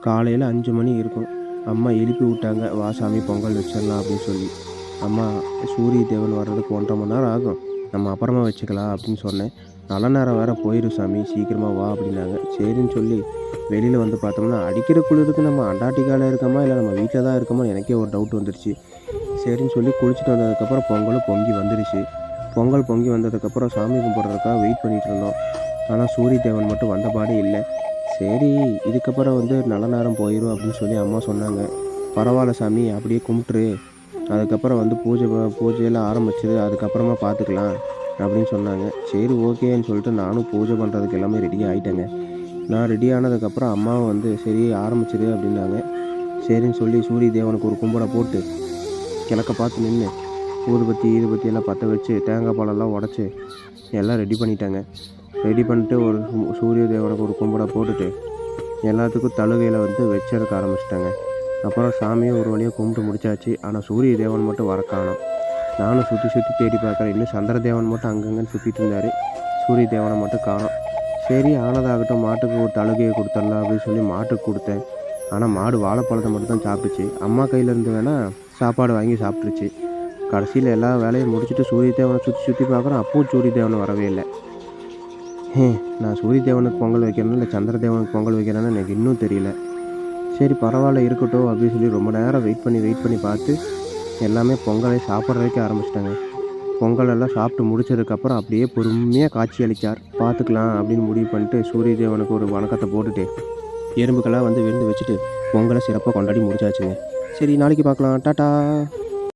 காலையில் 5 மணி இருக்கும். அம்மா எழுப்பி விட்டாங்க, "வா சாமி பொங்கல் வச்சிடலாம்" அப்படின்னு சொல்லி. அம்மா, "சூரிய தேவன் வர்றதுக்கு 1.5 மணி நேரம் ஆகும், நம்ம அப்புறமா வச்சுக்கலாம்" அப்படின்னு சொன்னேன். "நல்ல நேரம் வேறு போயிடும் சாமி, சீக்கிரமாக வா" அப்படின்னாங்க. சரின்னு சொல்லி வெளியில் வந்து பார்த்தோம்னா, அடிக்கிற குளிருக்கு நம்ம அண்டார்டிகாவில் இருக்கோமா இல்லை நம்ம வீட்டில் தான் இருக்கோமா எனக்கே ஒரு டவுட் வந்துடுச்சு. சரின்னு சொல்லி குளிச்சுட்டு வந்ததுக்கப்புறம் பொங்கலும் பொங்கி வந்துடுச்சு. பொங்கல் பொங்கி வந்ததுக்கப்புறம் சாமி கும்பிட்றதுக்காக வெயிட் பண்ணிகிட்டு இருந்தோம். ஆனால் சூரிய தேவன் மட்டும் வந்த பாடே இல்லை. சரி, இதுக்கப்புறம் நல்ல நேரம் போயிடும் அப்படின்னு சொல்லி அம்மா சொன்னாங்க. "பரவாயில்ல சாமி, அப்படியே கும்பிட்டுரு, அதுக்கப்புறம் பூஜையெல்லாம் ஆரம்பிச்சிரு, அதுக்கப்புறமா பார்த்துக்கலாம்" அப்படின்னு சொன்னாங்க. சரி ஓகேன்னு சொல்லிட்டு நானும் பூஜை பண்ணுறதுக்கு எல்லாமே ரெடி ஆகிட்டேங்க. நான் ரெடி ஆனதுக்கப்புறம் அம்மாவும் சரி ஆரம்பிச்சிரு அப்படின்னாங்க. சரின்னு சொல்லி சூரிய தேவனுக்கு ஒரு கும்பிட போட்டு கிழக்க பார்த்து நின்று ஊதுபத்தி ஈதுபத்தி எல்லாம் பற்ற வச்சு தேங்காய் பாலெல்லாம் உடச்சி எல்லாம் ரெடி பண்ணிட்டேங்க. ரெடி பண்ணிட்டு ஒரு சூரிய தேவனுக்கு ஒரு கும்பிட போட்டுட்டு எல்லாத்துக்கும் தழுகையில் வச்சதுக்கு ஆரம்பிச்சிட்டாங்க. அப்புறம் சாமியும் ஒரு வழியாக கும்பிட்டு முடிச்சாச்சு. ஆனால் சூரிய தேவன் மட்டும் வர காணோம். நானும் சுற்றி சுற்றி தேடி பார்க்குறேன். இன்னும் சந்திர தேவன் மட்டும் அங்கங்கன்னு சுற்றிட்டு இருந்தார். சூரிய தேவனை மட்டும் காணோம். சரி ஆனதாகட்டும், மாட்டுக்கு ஒரு தழுகையை கொடுத்துடலாம் அப்படின்னு சொல்லி மாட்டுக்கு கொடுத்தேன். ஆனால் மாடு வாழைப்பழத்தை மட்டும் தான் சாப்பிட்டுச்சு. அம்மா கையிலேருந்து வேணால் சாப்பாடு வாங்கி சாப்பிட்ருச்சு. கடைசியில் எல்லா வேலையும் முடிச்சுட்டு சூரிய தேவனை சுற்றி சுற்றி பார்க்குறேன். அப்பவும் சூரிய தேவனை வரவே இல்லை. நான் சூரிய தேவனுக்கு பொங்கல் வைக்கிறேன்னா இல்லை சந்திர தேவனுக்கு பொங்கல் வைக்கிறேன்னு எனக்கு இன்னும் தெரியல. சரி பரவாயில்ல இருக்கட்டும் அப்படின்னு சொல்லி ரொம்ப நேரம் வெயிட் பண்ணி பார்த்து எல்லாமே பொங்கலை சாப்பிட்ற வைக்க ஆரம்பிச்சிட்டாங்க. பொங்கல் எல்லாம் சாப்பிட்டு முடிச்சதுக்கப்புறம் அப்படியே பொறுமையாக காட்சி அளித்தார். பார்த்துக்கலாம் அப்படின்னு முடிவு பண்ணிட்டு சூரிய தேவனுக்கு ஒரு வணக்கத்தை போட்டுட்டு எறும்புக்கெல்லாம் விருந்து வச்சுட்டு பொங்கலை சிறப்பாக கொண்டாடி முடிச்சாச்சுங்க. சரி நாளைக்கு பார்க்கலாம். டாட்டா.